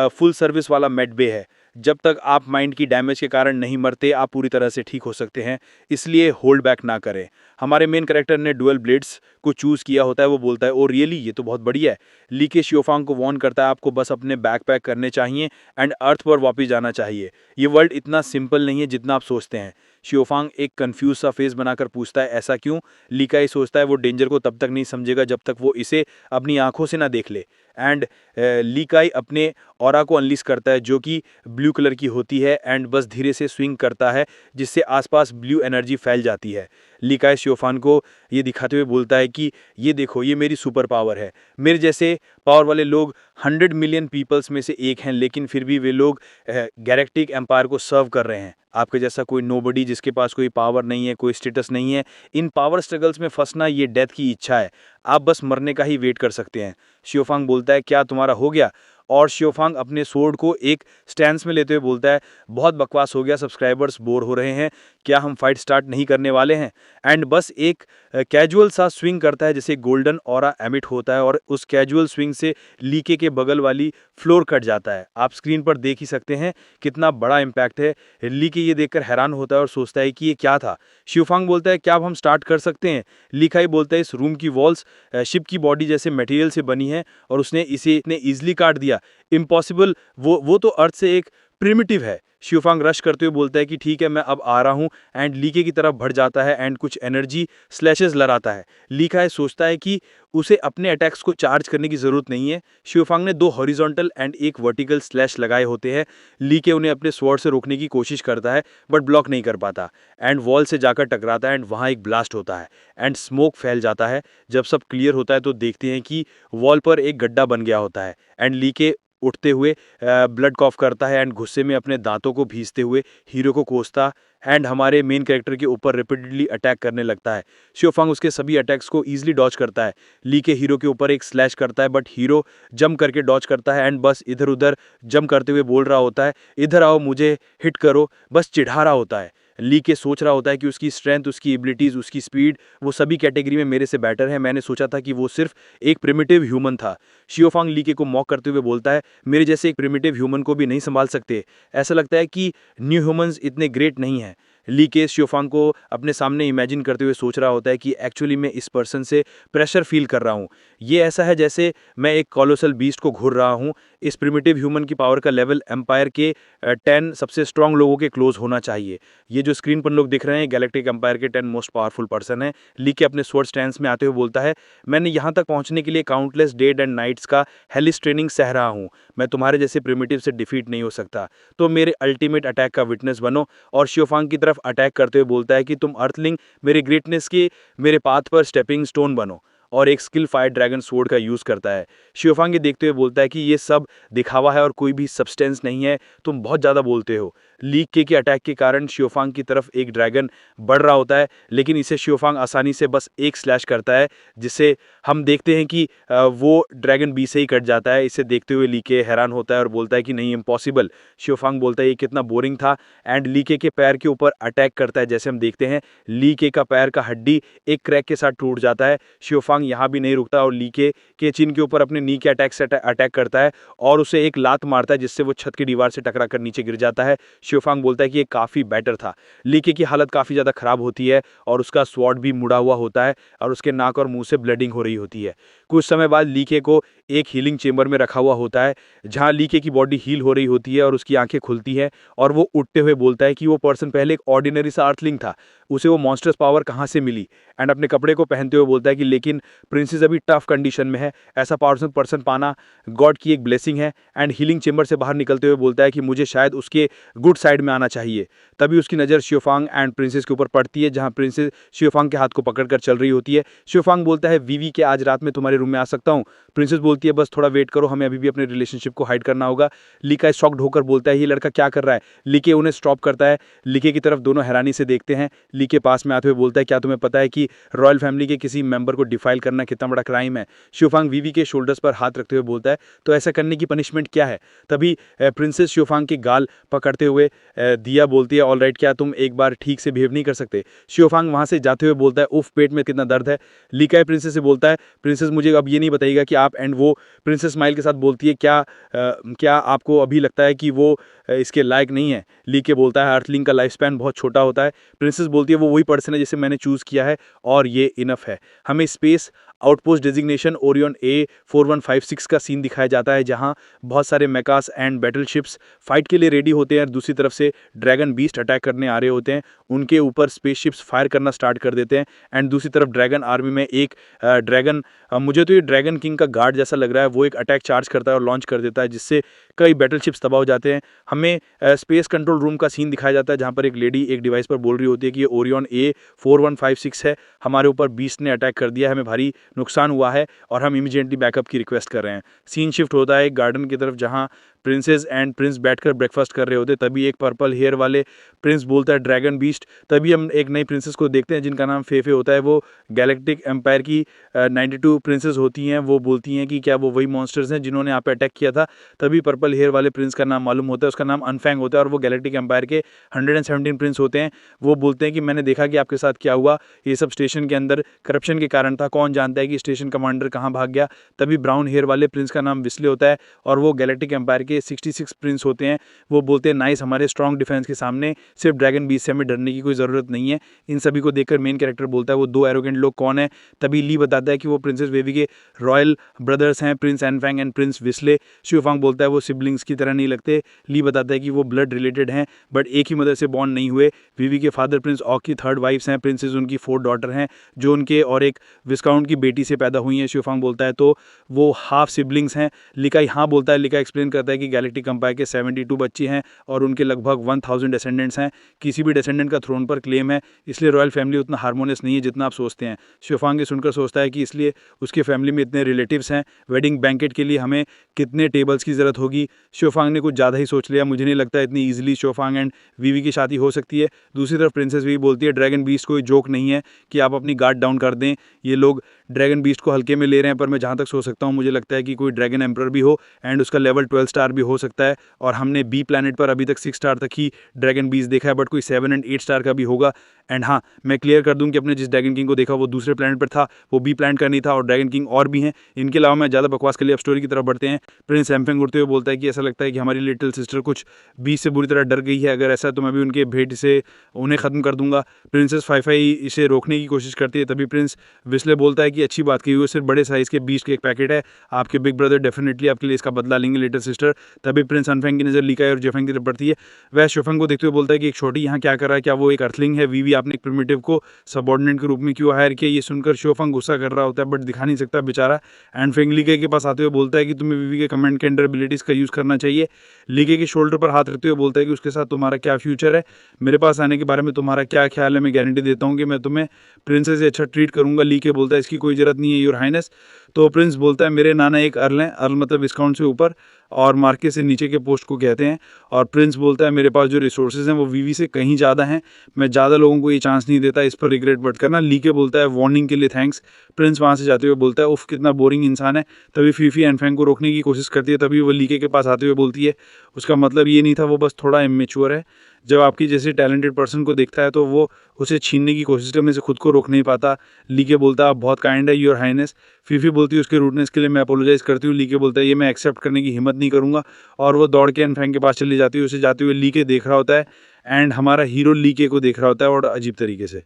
फुल सर्विस वाला मेड बे है, जब तक आप माइंड की डैमेज के कारण नहीं मरते आप पूरी तरह से ठीक हो सकते हैं, इसलिए होल्ड बैक ना करें। हमारे मेन कैरेक्टर ने डुअल ब्लेड्स को चूज़ किया होता है। वो बोलता है, ओ रियली, ये तो बहुत बढ़िया है। लीके शियोफांग को वार्न करता है, आपको बस अपने बैग पैक करने चाहिए एंड अर्थ पर वापस जाना चाहिए। ये वर्ल्ड इतना सिंपल नहीं है जितना आप सोचते हैं। शियोफांग एक कंफ्यूज सा फेस बनाकर पूछता है, ऐसा क्यों? लीका ही सोचता है वो डेंजर को तब तक नहीं समझेगा जब तक वो इसे अपनी आंखों से ना देख ले। एंड लीकाई अपने ऑरा को अनलीज करता है जो कि ब्लू कलर की होती है एंड बस धीरे से स्विंग करता है जिससे आसपास ब्लू एनर्जी फैल जाती है। लीकाई शियोफान को ये दिखाते हुए बोलता है कि ये देखो, ये मेरी सुपर पावर है। मेरे जैसे पावर वाले लोग 100 मिलियन पीपल्स में से एक हैं, लेकिन फिर भी वे लोग गैलेक्टिक एम्पायर को सर्व कर रहे हैं। आपके जैसा कोई नोबडी जिसके पास कोई पावर नहीं है, कोई स्टेटस नहीं है, इन पावर स्ट्रगल्स में फंसना ये डेथ की इच्छा है। आप बस मरने का ही वेट कर सकते हैं। शियोफांग बोलता है, क्या तुम्हारा हो गया? और शियोफांग अपने सोर्ड को एक स्टैंस में लेते हुए बोलता है, बहुत बकवास हो गया, सब्सक्राइबर्स बोर हो रहे हैं, क्या हम फाइट स्टार्ट नहीं करने वाले हैं? एंड बस एक कैजुअल सा स्विंग करता है जैसे गोल्डन ऑरा एमिट होता है और उस कैजुअल स्विंग से लीके के बगल वाली फ्लोर कट जाता है। आप स्क्रीन पर देख ही सकते हैं कितना बड़ा इम्पैक्ट है। लीके ये देखकर हैरान होता है और सोचता है कि ये क्या था। शियोफांग बोलता है, क्या अब हम स्टार्ट कर सकते हैं? लीकाई बोलता है, इस रूम की वॉल्स शिप की बॉडी जैसे मटेरियल से बनी है और उसने इसे इतने ईजिली काट दिया, इम्पॉसिबल। वो तो अर्थ से एक प्रिमिटिव है। शिवफांग रश करते हुए बोलता है कि ठीक है मैं अब आ रहा हूँ एंड लीके की तरफ बढ़ जाता है एंड कुछ एनर्जी स्लैशेस लड़ाता है। ली काय सोचता है कि उसे अपने अटैक्स को चार्ज करने की ज़रूरत नहीं है। शिवफांग ने 2 हॉरिजॉन्टल एंड एक वर्टिकल स्लैश लगाए होते हैं। ली के उन्हें अपने स्वॉर्ड से रोकने की कोशिश करता है बट ब्लॉक नहीं कर पाता एंड वॉल से जाकर टकराता है एंड वहाँ एक ब्लास्ट होता है एंड स्मोक फैल जाता है। जब सब क्लियर होता है तो देखते हैं कि वॉल पर एक गड्ढा बन गया होता है एंड ली के उठते हुए ब्लड कॉफ करता है एंड गुस्से में अपने दांतों को भींचते हुए हीरो को कोसता एंड हमारे मेन कैरेक्टर के ऊपर रिपीटेडली अटैक करने लगता है। शिवफांग उसके सभी अटैक्स को ईजिली डॉज करता है। ली के हीरो के ऊपर एक स्लैश करता है बट हीरो जंप करके डॉज करता है एंड बस इधर उधर जंप करते हुए बोल रहा होता है इधर आओ मुझे हिट करो, बस चिढ़ा रहा होता है। ली के सोच रहा होता है कि उसकी स्ट्रेंथ, उसकी एबिलिटीज़, उसकी स्पीड वो सभी कैटेगरी में मेरे से बेटर है। मैंने सोचा था कि वो सिर्फ एक प्रिमिटिव ह्यूमन था। शिवफांग ली के को मॉक करते हुए बोलता है मेरे जैसे एक प्रिमिटिव ह्यूमन को भी नहीं संभाल सकते। ऐसा लगता है कि न्यू ह्यूमंस इतने ग्रेट नहीं हैं। ली के शिवफांग को अपने सामने इमेजिन करते हुए सोच रहा होता है कि एक्चुअली मैं इस पर्सन से प्रेशर फील कर रहा हूँ। ये ऐसा है जैसे मैं एक कॉलोसल बीस्ट को घूर रहा हूँ। इस प्रिमिटिव ह्यूमन की पावर का लेवल एम्पायर के 10 सबसे स्ट्रांग लोगों के क्लोज होना चाहिए। ये जो स्क्रीन पर लोग दिख रहे हैं गैलेक्टिक एम्पायर के 10 मोस्ट पावरफुल पर्सन है। ली के अपने स्वॉर्ड स्टैंस में आते हुए बोलता है मैंने यहाँ तक पहुँचने के लिए काउंटलेस डेड एंड नाइट्स का हेलिस ट्रेनिंग सह रहा हूँ। मैं तुम्हारे जैसे प्रिमिटिव से डिफीट नहीं हो सकता, तो मेरे अल्टीमेट अटैक का विटनेस बनो। और शिवफांग की तरफ अटैक करते हुए बोलता है कि तुम अर्थलिंग मेरे ग्रेटनेस के मेरे पाथ पर स्टेपिंग स्टोन बनो और एक स्किल फायर ड्रैगन स्वॉर्ड का यूज़ करता है। शिवफांग ये देखते हुए बोलता है कि ये सब दिखावा है और कोई भी सब्सटेंस नहीं है, तुम बहुत ज़्यादा बोलते हो। लीक के अटैक के कारण शिवफांग की तरफ एक ड्रैगन बढ़ रहा होता है लेकिन इसे शिवफांग आसानी से बस एक स्लैश करता है जिससे हम देखते हैं कि वो ड्रैगन बी से ही कट जाता है। इसे देखते हुए लीके हैरान होता है और बोलता है कि नहीं इम्पॉसिबल। शिवफांग बोलता है ये कितना बोरिंग था एंड लीके के पैर के ऊपर अटैक करता है। जैसे हम देखते हैं लीके का पैर का हड्डी एक क्रैक के साथ टूट जाता है। शिवफांग यहाँ भी नहीं रुकता और लीके के चिन के ऊपर अपने नी के अटैक से अटैक करता है और उसे एक लात मारता है जिससे वो छत की दीवार से टकरा कर नीचे गिर जाता है। शिवफांग बोलता है कि ये काफ़ी बेटर था। लीके की हालत काफ़ी ज़्यादा खराब होती है और उसका स्वॉर्ड भी मुड़ा हुआ होता है और उसके नाक और मुंह से ब्लीडिंग हो रही होती है। कुछ समय बाद लीके को एक हीलिंग चेंबर में रखा हुआ होता है जहां लीके की बॉडी हील हो रही होती है और उसकी आंखें खुलती हैं और वो उठते हुए बोलता है कि वो पर्सन पहले एक ऑर्डिनरी सा अर्थलिंग था, उसे वो मॉन्स्टर्स पावर कहाँ से मिली। एंड अपने कपड़े को पहनते हुए बोलता है कि लेकिन प्रिंसेस अभी टफ कंडीशन में है, ऐसा पावरफुल पर्सन पाना गॉड की एक ब्लेसिंग है। एंड हीलिंग चेंबर से बाहर निकलते हुए बोलता है कि मुझे शायद उसके गुड साइड में आना चाहिए। तभी उसकी नज़र शिवफांग एंड प्रिंसेस के ऊपर पड़ती है जहाँ प्रिंसेस शिवफांग के हाथ को पकड़कर चल रही होती है। शिवफांग बोलता है वीवी के आज रात में तुम्हारे रूम में आ सकता हूँ। प्रिंसेस बोलती है बस थोड़ा वेट करो, हमें अभी भी अपने रिलेशनशिप को हाइड करना होगा। लीका शॉक्ड होकर बोलता है ये लड़का क्या कर रहा है। लीके उन्हें स्टॉप करता है। लीके की तरफ दोनों हैरानी से देखते हैं। लीके पास में आते हुए बोलता है क्या तुम्हें पता है कि रॉयल फैमिली के किसी मेंबर को डिफाइल करना कितना बड़ा क्राइम है। शिवफांग वीवी के शोल्डर्स पर हाथ रखते हुए बोलता है तो ऐसा करने की पनिशमेंट क्या है। तभी प्रिंसेस शिवफांग की गाल पकड़ते हुए दिया बोलती है ऑल राइट, क्या तुम एक बार ठीक से बिहेव नहीं कर सकते। शिवफांग वहां से जाते हुए बोलता है उफ पेट में कितना दर्द है। लीका प्रिंसेस से बोलता है प्रिंसेस मुझे अब ये नहीं बताइएगा कि आप, एंड वो प्रिंसेस स्माइल के साथ बोलती है क्या आपको अभी लगता है कि वो इसके लायक नहीं है। लीके बोलता है अर्थलिंग का लाइफ स्पैन बहुत छोटा होता है। प्रिंसेस बोलती है वो वही पर्सन है जिसे मैंने चूज़ किया है और ये इनफ है। हमें space outpost designation Orion A4156 का सीन दिखाया जाता है जहां बहुत सारे मैकास एंड बैटलशिप्स फाइट के लिए रेडी होते हैं और दूसरी तरफ से ड्रैगन बीस्ट अटैक करने आ रहे होते हैं। उनके ऊपर स्पेसशिप्स फायर करना स्टार्ट कर देते हैं एंड दूसरी तरफ ड्रैगन आर्मी में एक ड्रैगन, मुझे तो ये ड्रैगन किंग का गार्ड जैसा लग रहा है, वो एक अटैक चार्ज करता है और लॉन्च कर देता है जिससे कई बैटलशिप्स तबाह हो जाते हैं। हमें स्पेस कंट्रोल रूम का सीन दिखाया जाता है जहाँ पर एक लेडी एक डिवाइस पर बोल रही होती है कि ये ओरियन A4156 है, हमारे ऊपर बीस्ट ने अटैक कर दिया है, हमें भारी नुकसान हुआ है और हम इमीडिएटली बैकअप की रिक्वेस्ट कर रहे हैं। सीन शिफ्ट होता है एक गार्डन की तरफ जहाँ प्रिंसेस एंड प्रिंस बैठकर ब्रेकफास्ट कर रहे होते। तभी एक पर्पल हेयर वाले प्रिंस बोलता है ड्रैगन बीस्ट। तभी हम एक नई प्रिंसेस को देखते हैं जिनका नाम फेफे होता है। वो गैलेक्टिक एम्पायर की 92 प्रिंसेस होती हैं। वो बोलती हैं कि क्या वो वही मॉन्स्टर्स हैं जिन्होंने यहाँ पे अटैक किया था। तभी पर्पल हेयर वाले प्रिंस का नाम मालूम होता है, उसका नाम अनफैंग होता है और वो गैलेक्टिक एम्पायर के 117 प्रिंस होते हैं। वो बोलते हैं कि मैंने देखा कि आपके साथ क्या हुआ, ये सब स्टेशन के अंदर करप्शन के कारण था, कौन जानता है कि स्टेशन कमांडर कहाँ भाग गया। तभी ब्राउन हेयर वाले प्रिंस का नाम विस्ले होता है और वो गैलेक्टिक एम्पायर के के 66 प्रिंस होते हैं वो बोलते हैं नाइस, हमारे स्ट्रॉन्ग डिफेंस के सामने सिर्फ ड्रैगन बीस्ट से हमें डरने की कोई ज़रूरत नहीं है। इन सभी को देखकर मेन कैरेक्टर बोलता है वो 2 एरोगेंट लोग कौन है। तभी ली बताता है कि वो प्रिंसेस वेवी के रॉयल ब्रदर्स हैं, प्रिंस एनफैंग एंड प्रिंस विस्ले। शिवफांग बोलता है वो सिबलिंग्स की तरह नहीं लगते। ली बताता है कि वो ब्लड रिलेटेड हैं बट एक ही मदर से बॉर्न नहीं हुए। वीवी के फादर प्रिंस ऑक की 3rd वाइफ्स हैं, प्रिंसेस उनकी 4th डॉटर हैं जो उनके और एक विस्काउंट की बेटी से पैदा हुई हैं। शिवफांग बोलता है तो वो हाफ सिबलिंग्स हैं। लिका हाँ बोलता है। लिका एक्सप्लेन करता है कि गैलेक्टिक एम्पायर के 72 बच्चे हैं और उनके लगभग 1000 डिसेंडेंट्स हैं। किसी भी डिसेंडेंट का थ्रोन पर क्लेम है, इसलिए रॉयल फैमिली उतना हार्मोनियस नहीं है जितना आप सोचते हैं। शिवफांग ये सुनकर सोचता है कि इसलिए उसके फैमिली में इतने रिलेटिव्स हैं, वेडिंग बैंकेट के लिए हमें कितने टेबल्स की ज़रूरत होगी। शिवफांग ने कुछ ज़्यादा ही सोच लिया। मुझे नहीं लगता इतनी ईजिली शिवफांग एंड वीवी की शादी हो सकती है। दूसरी तरफ प्रिंसेस वीवी बोलती है ड्रैगन बीस्ट कोई जोक नहीं है कि आप अपनी गार्ड डाउन कर दें। ये लोग ड्रैगन बीस्ट को हल्के में ले रहे हैं, पर मैं जहाँ तक सोच सकता हूँ मुझे लगता है कि कोई ड्रैगन एम्परर भी हो एंड उसका लेवल 12 स्टार भी हो सकता है। और हमने बी प्लैनेट पर अभी तक 6 स्टार तक ही ड्रैगन बीस्ट देखा है, बट कोई 7 और 8 स्टार का भी होगा। एंड हाँ, मैं क्लियर कर दूं कि अपने जिस ड्रैगन किंग को देखा वो दूसरे प्लैनेट पर था, वो बी प्लैनेट का नहीं था और ड्रैगन किंग और भी हैं। इनके अलावा मैं ज़्यादा बकवास के लिए अब स्टोरी की तरफ बढ़ते हैं। प्रिंस एम्फेंग उड़ते हुए बोलता है कि ऐसा लगता है कि हमारी लिटिल सिस्टर कुछ बीस्ट से बुरी तरह डर गई है। अगर ऐसा तो मैं भी उनके भेंट से उन्हें ख़त्म कर दूंगा। प्रिंसेस फाइफाई इसे रोकने की कोशिश करती है। तभी प्रिंस विस्ले बोलता है कि अच्छी बात की हुई, सिर्फ बड़े साइज़ के बीस्ट के एक पैकेट है, आपके बिग ब्रदर डेफिनेटली आपके लिए इसका बदला लेंगे लिटिल सिस्टर। तभी प्रिंस अनफेंग की नज़र लिका और जेफेंग की तरफ पड़ती है। वह शिवफेंग को देखते हुए बोलता है कि एक छोटी यहाँ क्या कर रहा है, क्या वो एक अर्थलिंग है? वीवी आपने एक प्रिमिटिव को सबऑर्डिनेट के रूप में क्यों हायर किया? ये सुनकर शिवफेंग गुस्सा कर रहा होता है बट दिखा नहीं सकता बेचारा। एंड फेंग लीके के पास आते हुए बोलता है कि तुम्हें वीवी के कमेंट के अंडर एबिलिटीज़ का यूज़ करना चाहिए। लीके के शोल्डर पर हाथ रखते हुए बोलता है कि उसके साथ तुम्हारा क्या फ्यूचर है, मेरे पास आने के बारे में तुम्हारा क्या ख्याल है? मैं गारंटी देता हूँ कि मैं तुम्हें प्रिंसेस से अच्छा ट्रीट करूँगा। लीके बोलता है इसकी कोई ज़रूरत नहीं है योर हाइनेस। तो प्रिंस बोलता है मेरे नाना एक अर्ल हैं, अर्ल मतलब विस्काउंट से ऊपर और मार्के से नीचे के पोस्ट को कहते हैं। और प्रिंस बोलता है मेरे पास जो रिसोर्सेज हैं वो वीवी से कहीं ज़्यादा हैं, मैं ज़्यादा लोगों को ये चांस नहीं देता, इस पर रिग्रेट मत करना। लीके बोलता है वार्निंग के लिए थैंक्स। प्रिंस वहाँ से जाते हुए बोलता है उफ कितना बोरिंग इंसान है। तभी फीफी एनफेंग को रोकने की कोशिश करती है। तभी वो लीके के पास आते हुए बोलती है उसका मतलब ये नहीं था, वो बस थोड़ा इमेच्योर है। जब आपकी जैसे टैलेंटेड पर्सन को देखता है तो वो उसे छीनने की कोशिश करने से खुद को रोक नहीं पाता। लीके बोलता है आप बहुत काइंड है योर हाइनेस। फीफी बोलती है उसके रूडनेस के लिए मैं अपोलोजाइज़ करती हूँ। लीके बोलता है ये मैं एक्सेप्ट करने की हिम्मत नहीं करूँगा और वो दौड़ के एनफेंग के पास चली जाती है। उसे जाते हुए लीके देख रहा होता है एंड हमारा हीरो लीके को देख रहा होता है और अजीब तरीके से।